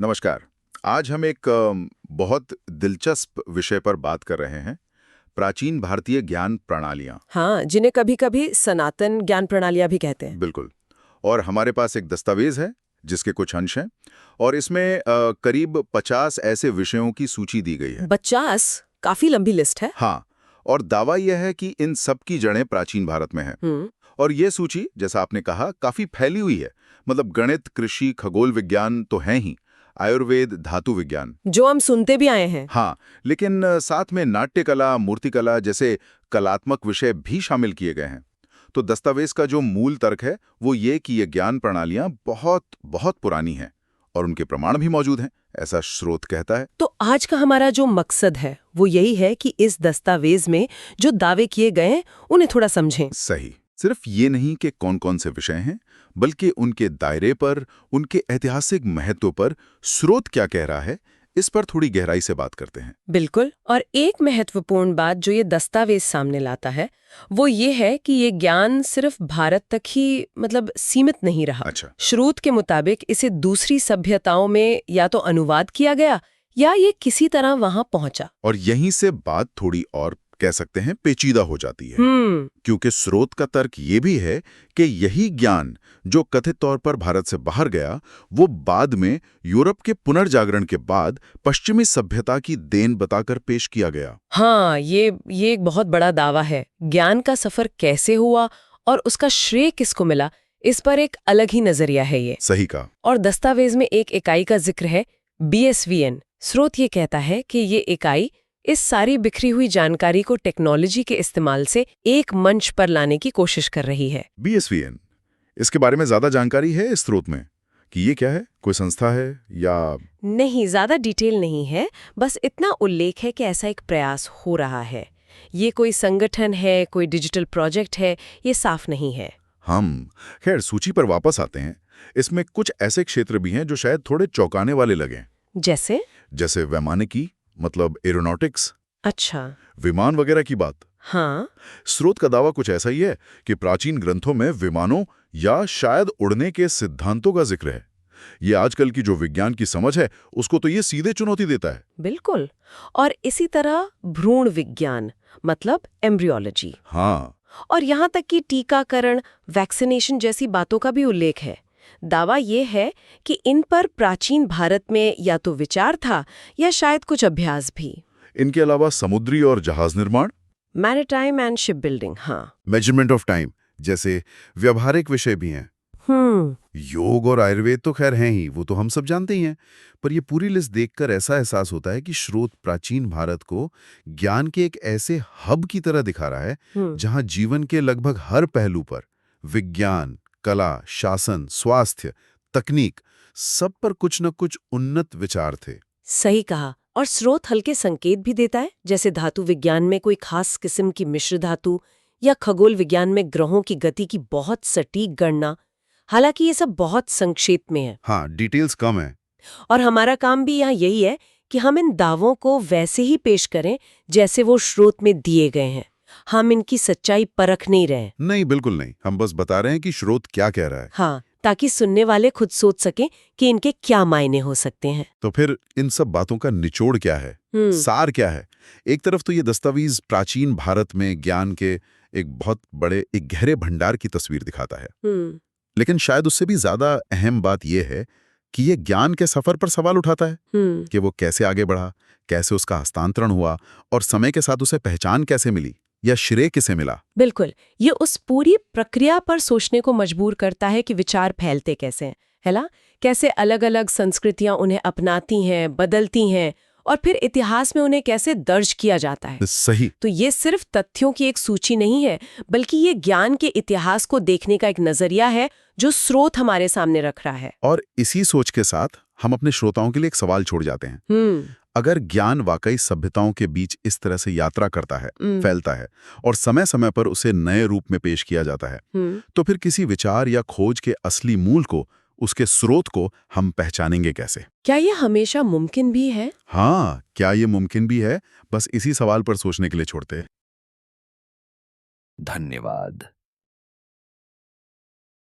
नमस्कार। आज हम एक बहुत दिलचस्प विषय पर बात कर रहे हैं। प्राचीन भारतीय ज्ञान प्रणालियाँ। हाँ, जिन्हें कभी-कभी सनातन ज्ञान प्रणालियाँ भी कहते हैं। बिल्कुल। और हमारे पास एक दस्तावेज है जिसके कुछ अंश हैं और इसमें करीब 50 ऐसे विषयों की सूची दी गई है। 50 काफी लंबी लिस्ट है। हाँ। और दावा यह है कि इन सब की जड़ें प्राचीन भारत में हैं। हम्म। और ये सूची, जैसा आपने कहा, काफी फैली हुई है। मतलब गणित, कृषि, खगोल विज्ञान तो हैं ही, आयुर्वेद, धातु विज्ञान। जो हम सुनते भी आए हैं। हाँ, लेकिन साथ में नाट्यकला, मूर्तिकला जैसे कलात्मक विषय भी शामिल किए गए हैं। तो दस्तावेज का जो मूल तर्क है वो ये कि ये ज्ञान प्रणालियां बहुत बहुत पुरानी हैं और उनके प्रमाण भी मौजूद हैं, ऐसा स्रोत कहता है। तो आज का हमारा जो मकसद है वो यही है कि इस दस्तावेज में जो दावे किए गए हैं उन्हें थोड़ा समझें। सही। सिर्फ ये नहीं कि कौन कौन से विषय हैं, बल्कि उनके दायरे पर, उनके ऐतिहासिक महत्व पर स्रोत क्या कह रहा है, इस पर थोड़ी गहराई से बात करते हैं। बिल्कुल। और एक महत्वपूर्ण बात जो ये दस्तावेज सामने लाता है वो ये है कि ये ज्ञान सिर्फ भारत तक ही सीमित नहीं रहा। अच्छा। स्रोत के मुताबिक इसे दूसरी सभ्यताओं में या तो अनुवाद किया गया या ये किसी तरह वहां पहुंचा। और यहीं से बात थोड़ी और कह सकते हैं पेचीदा हो जाती है। क्योंकि स्रोत का तर्क ये भी है कि यही ज्ञान जो कथित तौर पर भारत से बाहर गया, वो बाद में यूरोप के पुनर्जागरण के बाद पश्चिमी सभ्यता की देन बताकर पेश किया गया। हाँ, ये एक बहुत बड़ा दावा है। ज्ञान का सफर कैसे हुआ और उसका श्रेय किसको मिला, इस पर एक अलग ही नजरिया है ये। सही कहा। और दस्तावेज में एक इकाई का जिक्र है, BSVN। स्रोत ये कहता है कि ये इकाई इस सारी बिखरी हुई जानकारी को टेक्नोलॉजी के इस्तेमाल से एक मंच पर लाने की कोशिश कर रही है। BSVN, इसके बारे में ज्यादा जानकारी है इस स्रोत में कि ये क्या है? कोई संस्था है या? नहीं, ज्यादा डिटेल नहीं है, बस इतना उल्लेख है कि ऐसा एक प्रयास हो रहा है। ये कोई संगठन है, कोई डिजिटल प्रोजेक्ट है, ये साफ नहीं है। हम खैर सूची पर वापस आते हैं। इसमें कुछ ऐसे क्षेत्र भी हैं जो शायद थोड़े चौंकाने वाले लगें। जैसे वैमानिकी, मतलब एरोनॉटिक्स। अच्छा। विमान वगैरह की बात। हाँ। स्रोत का दावा कुछ ऐसा ही है कि प्राचीन ग्रंथों में विमानों या शायद उड़ने के सिद्धांतों का जिक्र है। ये आजकल की जो विज्ञान की समझ है उसको तो ये सीधे चुनौती देता है। बिल्कुल। और इसी तरह भ्रूण विज्ञान, मतलब एम्ब्रियोलॉजी। हाँ। और यहाँ तक कि टीकाकरण, वैक्सीनेशन जैसी बातों का भी उल्लेख है। दावा ये है कि इन पर प्राचीन भारत में या तो विचार था या शायद कुछ अभ्यास भी। इनके अलावा समुद्री और जहाज निर्माण, मैरीटाइम एंड शिप बिल्डिंग, हाँ। मेजरमेंट ऑफ टाइम जैसे व्यवहारिक विषय भी हैं। योग और आयुर्वेद तो खैर हैं ही, वो तो हम सब जानते ही हैं। पर ये पूरी लिस्ट देखकर ऐसा एहसास होता है कि स्रोत प्राचीन भारत को ज्ञान के एक ऐसे हब की तरह दिखा रहा है जहां जीवन के लगभग हर पहलू पर विज्ञान, कला, शासन, स्वास्थ्य, तकनीक, सब पर कुछ न कुछ उन्नत विचार थे। सही कहा। और स्रोत हल्के संकेत भी देता है, जैसे धातु विज्ञान में कोई खास किस्म की मिश्र धातु या खगोल विज्ञान में ग्रहों की गति की बहुत सटीक गणना। हालांकि ये सब बहुत संक्षेप में है। हाँ, डिटेल्स कम है। और हमारा काम भी यहाँ यही है कि हम इन दावों को वैसे ही पेश करें जैसे वो स्रोत में दिए गए हैं। हम इनकी सच्चाई परख नहीं रहे। नहीं, बिल्कुल नहीं। हम बस बता रहे हैं कि स्रोत क्या कह रहा है। हाँ, ताकि सुनने वाले खुद सोच सकें कि इनके क्या मायने हो सकते हैं। तो फिर इन सब बातों का निचोड़ क्या है, सार क्या है? एक तरफ तो ये दस्तावेज प्राचीन भारत में ज्ञान के एक बहुत बड़े, एक गहरे भंडार की तस्वीर दिखाता है। लेकिन शायद उससे भी ज्यादा अहम बात यह है कि ये ज्ञान के सफर पर सवाल उठाता है कि वो कैसे आगे बढ़ा, कैसे उसका हस्तांतरण हुआ और समय के साथ उसे पहचान कैसे मिली या श्रेय किसे मिला। बिल्कुल, ये उस पूरी प्रक्रिया पर सोचने को मजबूर करता है कि विचार फैलते कैसे हैं, है ना? कैसे अलग-अलग संस्कृतियां उन्हें अपनाती हैं, बदलती हैं और फिर इतिहास में उन्हें कैसे दर्ज किया जाता है। सही। तो ये सिर्फ तथ्यों की एक सूची नहीं है, बल्कि ये ज्ञान के इतिहास को देखने का एक नजरिया है जो स्रोत हमारे सामने रख रहा है। और इसी सोच के साथ हम अपने श्रोताओं के लिए एक सवाल छोड़ जाते हैं। अगर ज्ञान वाकई सभ्यताओं के बीच इस तरह से यात्रा करता है, फैलता है और समय समय पर उसे नए रूप में पेश किया जाता है, तो फिर किसी विचार या खोज के असली मूल को, उसके स्रोत को हम पहचानेंगे कैसे? क्या ये हमेशा मुमकिन भी है? हाँ, क्या ये मुमकिन भी है? बस इसी सवाल पर सोचने के लिए छोड़ते हैं। धन्यवाद।